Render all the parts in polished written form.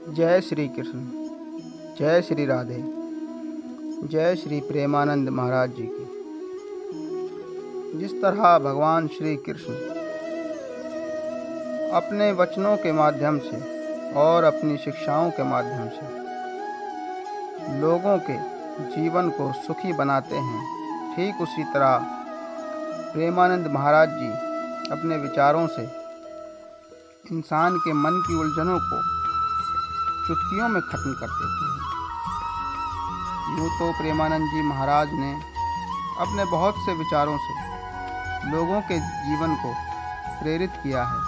जय श्री कृष्ण। जय श्री राधे। जय श्री प्रेमानंद महाराज जी की। जिस तरह भगवान श्री कृष्ण अपने वचनों के माध्यम से और अपनी शिक्षाओं के माध्यम से लोगों के जीवन को सुखी बनाते हैं, ठीक उसी तरह प्रेमानंद महाराज जी अपने विचारों से इंसान के मन की उलझनों को चुटकियों में खत्म कर देते हैं। यूँ तो प्रेमानंद जी महाराज ने अपने बहुत से विचारों से लोगों के जीवन को प्रेरित किया है,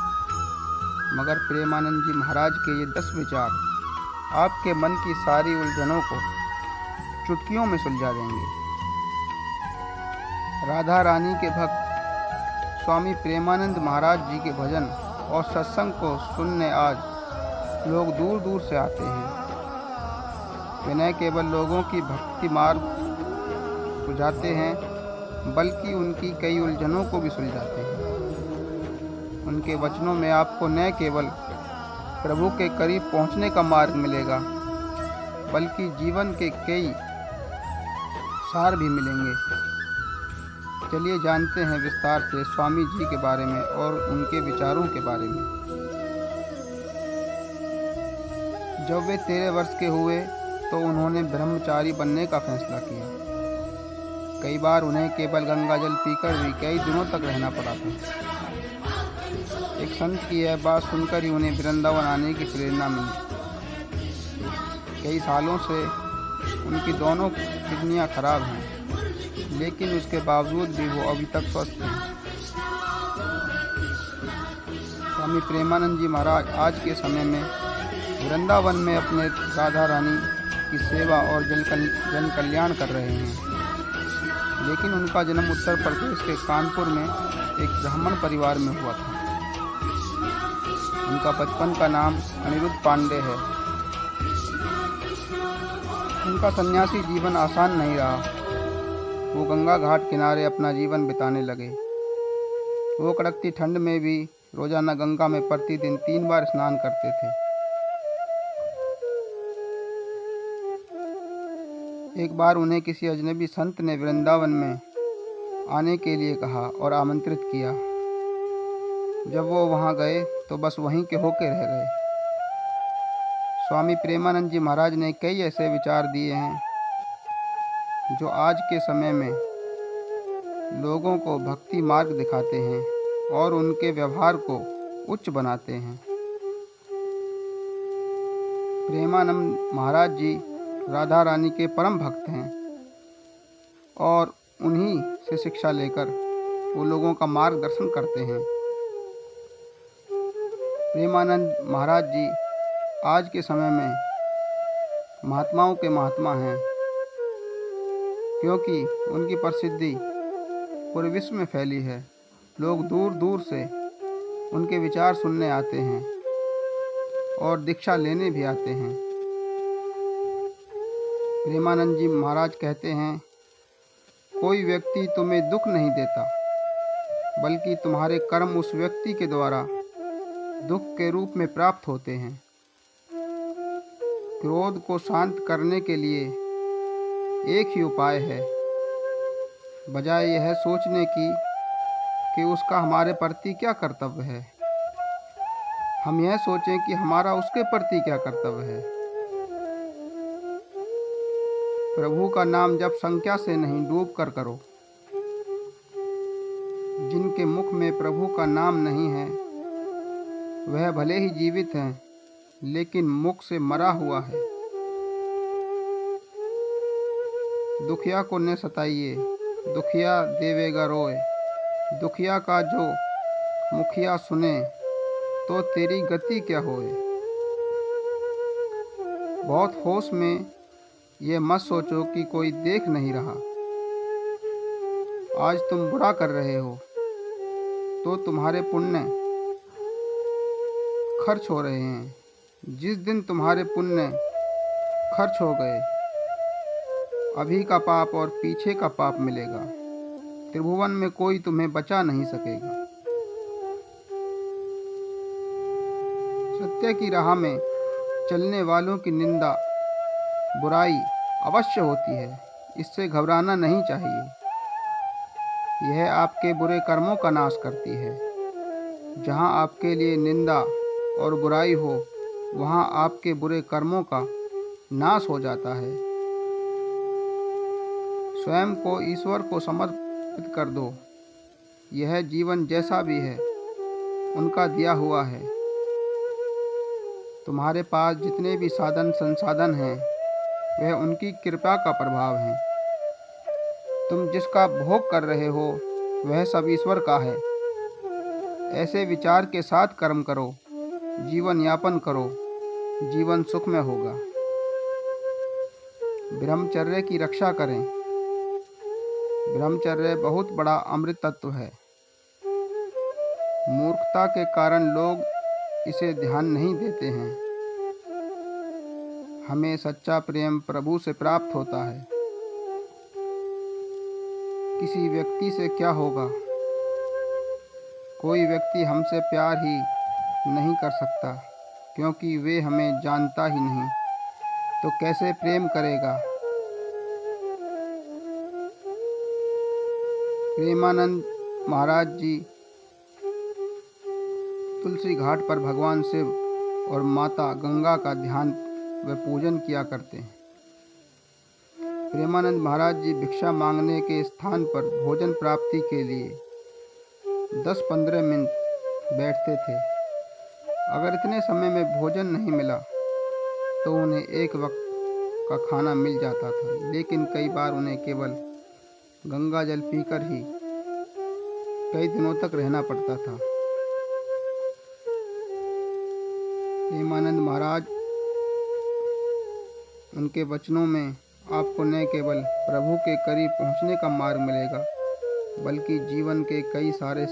मगर प्रेमानंद जी महाराज के ये 10 विचार आपके मन की सारी उलझनों को चुटकियों में सुलझा देंगे। राधा रानी के भक्त स्वामी प्रेमानंद महाराज जी के भजन और सत्संग को सुनने आज लोग दूर दूर से आते हैं। वे न केवल लोगों की भक्ति मार्ग सुझाते हैं, बल्कि उनकी कई उलझनों को भी सुलझाते हैं। उनके वचनों में आपको न केवल प्रभु के करीब पहुंचने का मार्ग मिलेगा, बल्कि जीवन के कई सार भी मिलेंगे। चलिए जानते हैं विस्तार से स्वामी जी के बारे में और उनके विचारों के बारे में। जब वे 13 वर्ष के हुए तो उन्होंने ब्रह्मचारी बनने का फैसला किया। कई बार उन्हें केवल गंगा जल पीकर भी कई दिनों तक रहना पड़ा था। एक संत की यह बात सुनकर ही उन्हें वृंदावन आने की प्रेरणा मिली। कई सालों से उनकी दोनों किडनियां खराब हैं, लेकिन उसके बावजूद भी वो अभी तक स्वस्थ हैं। स्वामी प्रेमानंद जी महाराज आज के समय में वृंदावन में अपने राधा रानी की सेवा और जन कल्याण कर रहे हैं। लेकिन उनका जन्म उत्तर प्रदेश के कानपुर में एक ब्राह्मण परिवार में हुआ था। उनका बचपन का नाम अनिरुद्ध पांडे है। उनका सन्यासी जीवन आसान नहीं रहा। वो गंगा घाट किनारे अपना जीवन बिताने लगे। वो कड़कती ठंड में भी रोजाना गंगा में प्रतिदिन 3 बार स्नान करते थे। एक बार उन्हें किसी अजनबी संत ने वृंदावन में आने के लिए कहा और आमंत्रित किया। जब वो वहाँ गए तो बस वहीं के होके रह गए। स्वामी प्रेमानंद जी महाराज ने कई ऐसे विचार दिए हैं जो आज के समय में लोगों को भक्ति मार्ग दिखाते हैं और उनके व्यवहार को उच्च बनाते हैं। प्रेमानंद महाराज जी राधा रानी के परम भक्त हैं और उन्हीं से शिक्षा लेकर वो लोगों का मार्गदर्शन करते हैं। प्रेमानंद महाराज जी आज के समय में महात्माओं के महात्मा हैं, क्योंकि उनकी प्रसिद्धि पूरे विश्व में फैली है। लोग दूर दूर से उनके विचार सुनने आते हैं और दीक्षा लेने भी आते हैं। प्रेमानंद जी महाराज कहते हैं, कोई व्यक्ति तुम्हें दुख नहीं देता, बल्कि तुम्हारे कर्म उस व्यक्ति के द्वारा दुख के रूप में प्राप्त होते हैं। क्रोध को शांत करने के लिए एक ही उपाय है, बजाय यह सोचने की कि उसका हमारे प्रति क्या कर्तव्य है, हम यह सोचें कि हमारा उसके प्रति क्या कर्तव्य है। प्रभु का नाम जब संख्या से नहीं डूब कर करो। जिनके मुख में प्रभु का नाम नहीं है वह भले ही जीवित हैं, लेकिन मुख से मरा हुआ है। दुखिया को न सताइए, दुखिया देवेगा रोए। दुखिया का जो मुखिया सुने, तो तेरी गति क्या होए। बहुत होश में ये मत सोचो कि कोई देख नहीं रहा। आज तुम बुरा कर रहे हो तो तुम्हारे पुण्य खर्च हो रहे हैं। जिस दिन तुम्हारे पुण्य खर्च हो गए, अभी का पाप और पीछे का पाप मिलेगा। त्रिभुवन में कोई तुम्हें बचा नहीं सकेगा। सत्य की राह में चलने वालों की निंदा बुराई अवश्य होती है, इससे घबराना नहीं चाहिए। यह आपके बुरे कर्मों का नाश करती है। जहाँ आपके लिए निंदा और बुराई हो, वहाँ आपके बुरे कर्मों का नाश हो जाता है। स्वयं को ईश्वर को समर्पित कर दो। यह जीवन जैसा भी है, उनका दिया हुआ है। तुम्हारे पास जितने भी साधन संसाधन हैं, वह उनकी कृपा का प्रभाव है। तुम जिसका भोग कर रहे हो, वह सब ईश्वर का है। ऐसे विचार के साथ कर्म करो, जीवन यापन करो, जीवन सुख में होगा। ब्रह्मचर्य की रक्षा करें। ब्रह्मचर्य बहुत बड़ा अमृत तत्व है। मूर्खता के कारण लोग इसे ध्यान नहीं देते हैं। हमें सच्चा प्रेम प्रभु से प्राप्त होता है। किसी व्यक्ति से क्या होगा? कोई व्यक्ति हमसे प्यार ही नहीं कर सकता, क्योंकि वे हमें जानता ही नहीं, तो कैसे प्रेम करेगा? प्रेमानंद महाराज जी तुलसी घाट पर भगवान शिव और माता गंगा का ध्यान व पूजन किया करते हैं। प्रेमानंद महाराज जी भिक्षा मांगने के स्थान पर भोजन प्राप्ति के लिए 10-15 मिनट बैठते थे। अगर इतने समय में भोजन नहीं मिला तो उन्हें एक वक्त का खाना मिल जाता था, लेकिन कई बार उन्हें केवल गंगा जल पीकर ही कई दिनों तक रहना पड़ता था। प्रेमानंद महाराज, उनके वचनों में आपको न केवल प्रभु के करीब पहुंचने का मार्ग मिलेगा, बल्कि जीवन के कई सारे